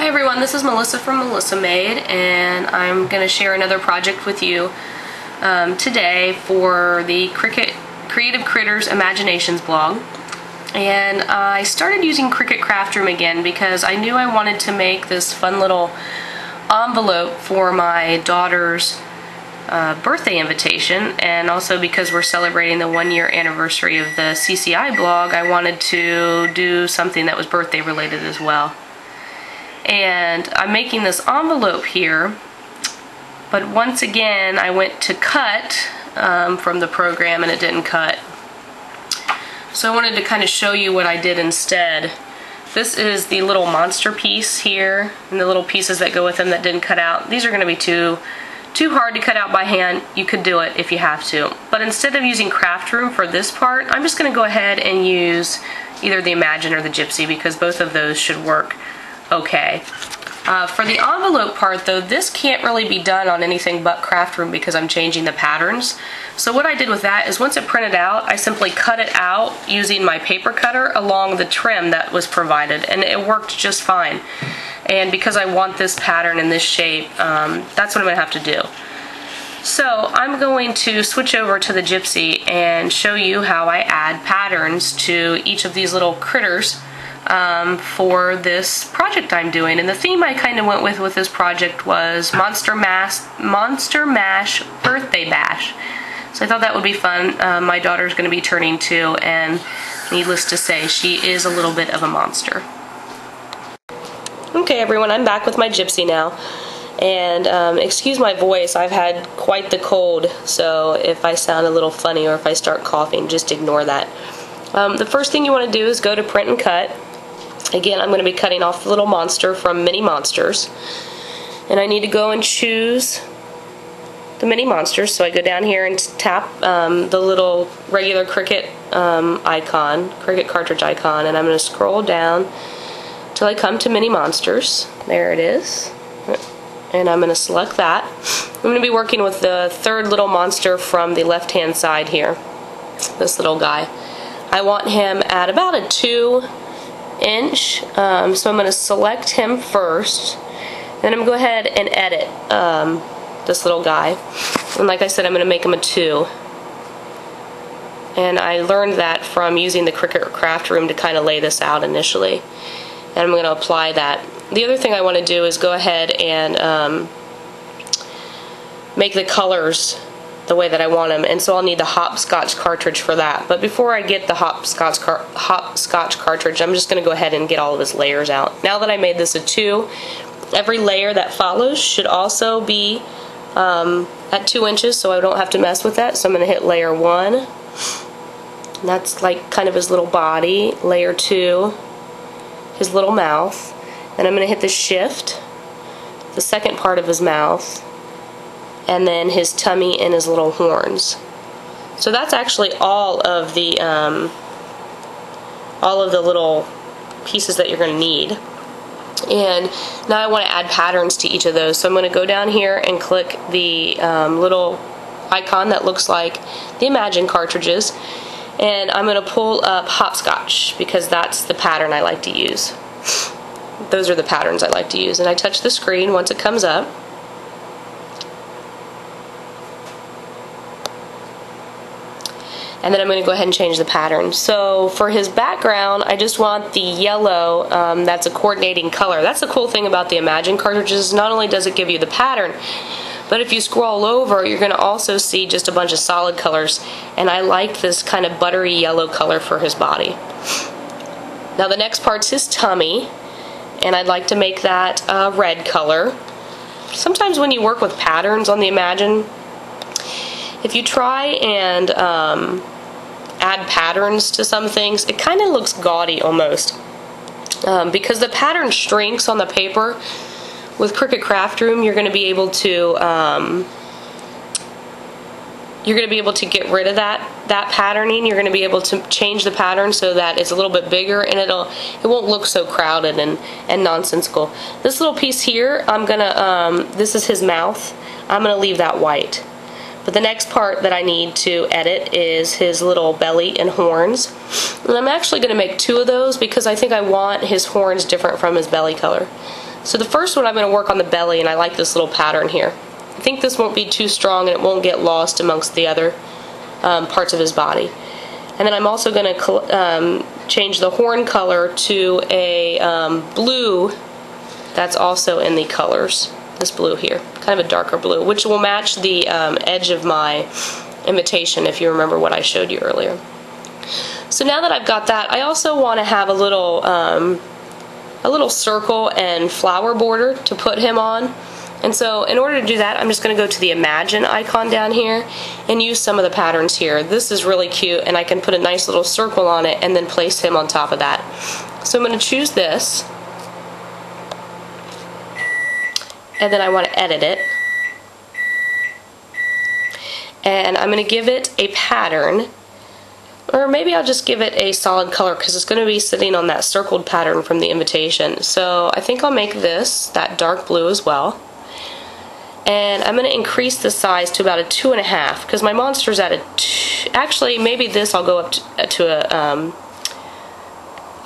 Hi everyone, this is Melissa from Melissa Made, and I'm going to share another project with you today for the Cricut Creative Critters Imaginations blog. And I started using Cricut Craft Room again because I knew I wanted to make this fun little envelope for my daughter's birthday invitation, and also because we're celebrating the 1-year anniversary of the CCI blog, I wanted to do something that was birthday related as well. And I'm making this envelope here, but once again I went to cut from the program and it didn't cut. So I wanted to kind of show you what I did instead. This is the little monster piece here, and the little pieces that go with them that didn't cut out. These are going to be too hard to cut out by hand. You could do it if you have to. But instead of using Craft Room for this part, I'm just going to go ahead and use either the Imagine or the Gypsy, because both of those should work okay. For the envelope part though, this can't really be done on anything but Craft Room because I'm changing the patterns. So what I did with that is once it printed out, I simply cut it out using my paper cutter along the trim that was provided, and it worked just fine. And because I want this pattern in this shape, that's what I'm going to have to do. So I'm going to switch over to the Gypsy and show you how I add patterns to each of these little critters for this project I'm doing. And the theme I kind of went with this project was Monster Mash Birthday Bash. So I thought that would be fun. My daughter's going to be turning 2, and needless to say, she is a little bit of a monster. Okay everyone, I'm back with my Gypsy now, and excuse my voice, I've had quite the cold, so if I sound a little funny or if I start coughing, just ignore that. The first thing you want to do is go to Print and Cut. Again, I'm going to be cutting off the little monster from Mini Monsters, and I need to go and choose the Mini Monsters. So I go down here and tap the little regular Cricut icon, Cricut cartridge icon, and I'm going to scroll down till I come to Mini Monsters. There it is. And I'm going to select that. I'm going to be working with the third little monster from the left hand side here. This little guy. I want him at about a 2-inch. So I'm going to select him first. Then I'm going to go ahead and edit this little guy. And like I said, I'm going to make him a 2. And I learned that from using the Cricut Craft Room to kind of lay this out initially. And I'm going to apply that. The other thing I want to do is go ahead and make the colors the way that I want them, and so I'll need the hopscotch cartridge for that. But before I get the hopscotch cartridge, I'm just going to go ahead and get all of his layers out. Now that I made this a 2, every layer that follows should also be at 2 inches, so I don't have to mess with that. So I'm going to hit layer 1, and that's like kind of his little body. Layer 2, his little mouth. Then I'm going to hit the shift, the second part of his mouth, and then his tummy and his little horns. So that's actually all of the little pieces that you're going to need. And now I want to add patterns to each of those. So I'm going to go down here and click the little icon that looks like the Imagine cartridges, and I'm going to pull up hopscotch because that's the pattern I like to use. Those are the patterns I like to use. And I touch the screen once it comes up. And then I'm going to go ahead and change the pattern. So for his background, I just want the yellow that's a coordinating color. That's the cool thing about the Imagine cartridges. Not only does it give you the pattern, but if you scroll over, you're going to also see just a bunch of solid colors. And I like this kind of buttery yellow color for his body. Now the next part's his tummy, and I'd like to make that a red color. Sometimes when you work with patterns on the Imagine, if you try and add patterns to some things, it kind of looks gaudy almost. Because the pattern shrinks on the paper, with Cricut Craft Room you're going to be able to get rid of that patterning. You're going to be able to change the pattern so that it's a little bit bigger, and it won't look so crowded and nonsensical. This little piece here, I'm gonna this is his mouth. I'm gonna leave that white. But the next part that I need to edit is his little belly and horns. And I'm actually going to make 2 of those because I think I want his horns different from his belly color. So the first one I'm going to work on the belly, and I like this little pattern here. I think this won't be too strong and it won't get lost amongst the other parts of his body. And then I'm also going to change the horn color to a blue that's also in the colors. This blue here, kind of a darker blue, which will match the edge of my invitation, if you remember what I showed you earlier. So now that I've got that, I also want to have a little circle and flower border to put him on. And so in order to do that, I'm just going to go to the Imagine icon down here and use some of the patterns here. This is really cute, and I can put a nice little circle on it and then place him on top of that. So I'm going to choose this, and then I want to edit it. And I'm going to give it a pattern, or maybe I'll just give it a solid color because it's going to be sitting on that circled pattern from the invitation. So I think I'll make this that dark blue as well. And I'm going to increase the size to about a 2.5 because my monster's at a actually maybe this I'll go up to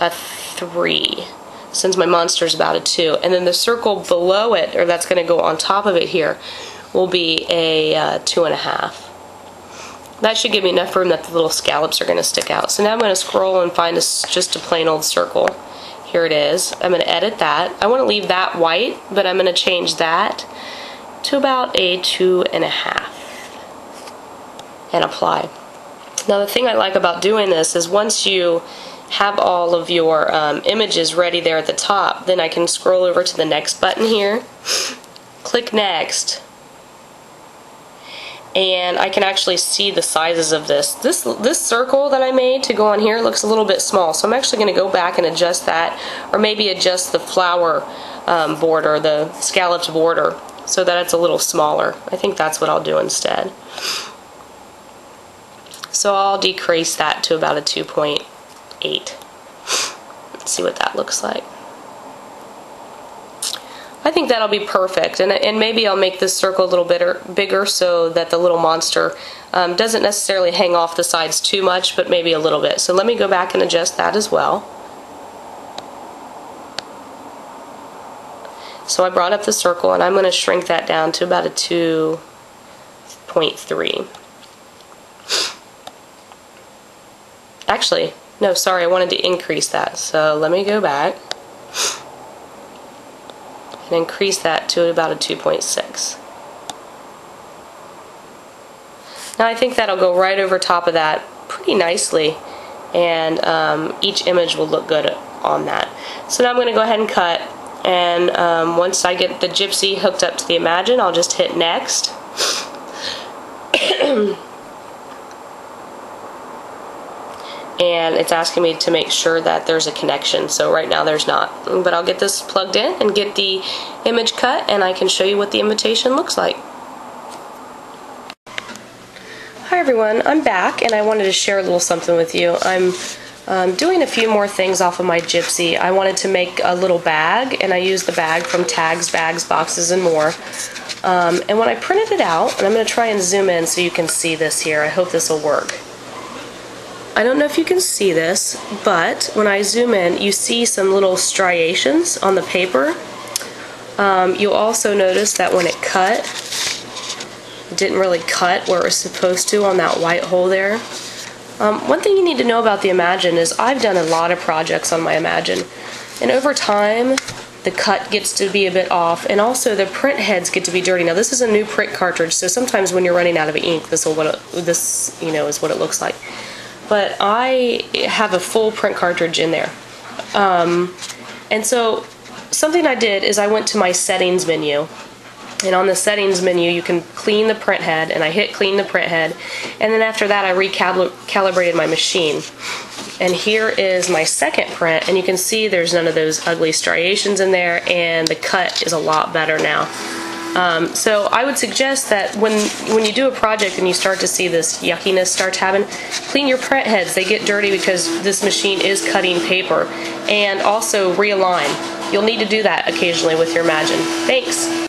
a 3 since my monster's about a 2, and then the circle below it, or that's going to go on top of it here, will be a 2.5. That should give me enough room that the little scallops are going to stick out. So now I'm going to scroll and find just a plain old circle. Here it is. I'm going to edit that. I want to leave that white, but I'm going to change that to about a 2.5 and apply. Now the thing I like about doing this is once you have all of your images ready there at the top, then I can scroll over to the next button here, click next, and I can actually see the sizes of this. This circle that I made to go on here looks a little bit small, so I'm actually going to go back and adjust that, or maybe adjust the flower border, the scalloped border, so that it's a little smaller. I think that's what I'll do instead. So I'll decrease that to about a 2.8. Let's see what that looks like. I think that'll be perfect, and maybe I'll make this circle a little bit bigger so that the little monster doesn't necessarily hang off the sides too much, but maybe a little bit. So let me go back and adjust that as well. So I brought up the circle, and I'm going to shrink that down to about a 2.3. Actually, no, sorry, I wanted to increase that. So let me go back and increase that to about a 2.6. Now I think that'll go right over top of that pretty nicely, and each image will look good on that. So now I'm going to go ahead and cut. And once I get the Gypsy hooked up to the Imagine, I'll just hit next. And it's asking me to make sure that there's a connection. So right now there's not. But I'll get this plugged in and get the image cut, and I can show you what the invitation looks like. Hi everyone, I'm back, and I wanted to share a little something with you. I'm doing a few more things off of my Gypsy. I wanted to make a little bag, and I used the bag from Tags, Bags, Boxes, and More. And when I printed it out, and I'm going to try and zoom in so you can see this here. I hope this will work. I don't know if you can see this, but when I zoom in, you see some little striations on the paper. You'll also notice that when it cut, it didn't really cut where it was supposed to on that white hole there. One thing you need to know about the Imagine is I've done a lot of projects on my Imagine, and over time the cut gets to be a bit off, and also the print heads get to be dirty. Now this is a new print cartridge, so sometimes when you're running out of ink, this is what it looks like. But I have a full print cartridge in there, and so something I did is I went to my settings menu. And on the settings menu, you can clean the print head, and I hit clean the print head, and then after that I recalibrated my machine. And here is my second print, and you can see there's none of those ugly striations in there, and the cut is a lot better now. So I would suggest that when you do a project and you start to see this yuckiness start to happen, clean your print heads. They get dirty because this machine is cutting paper. And also realign. You'll need to do that occasionally with your Imagine. Thanks!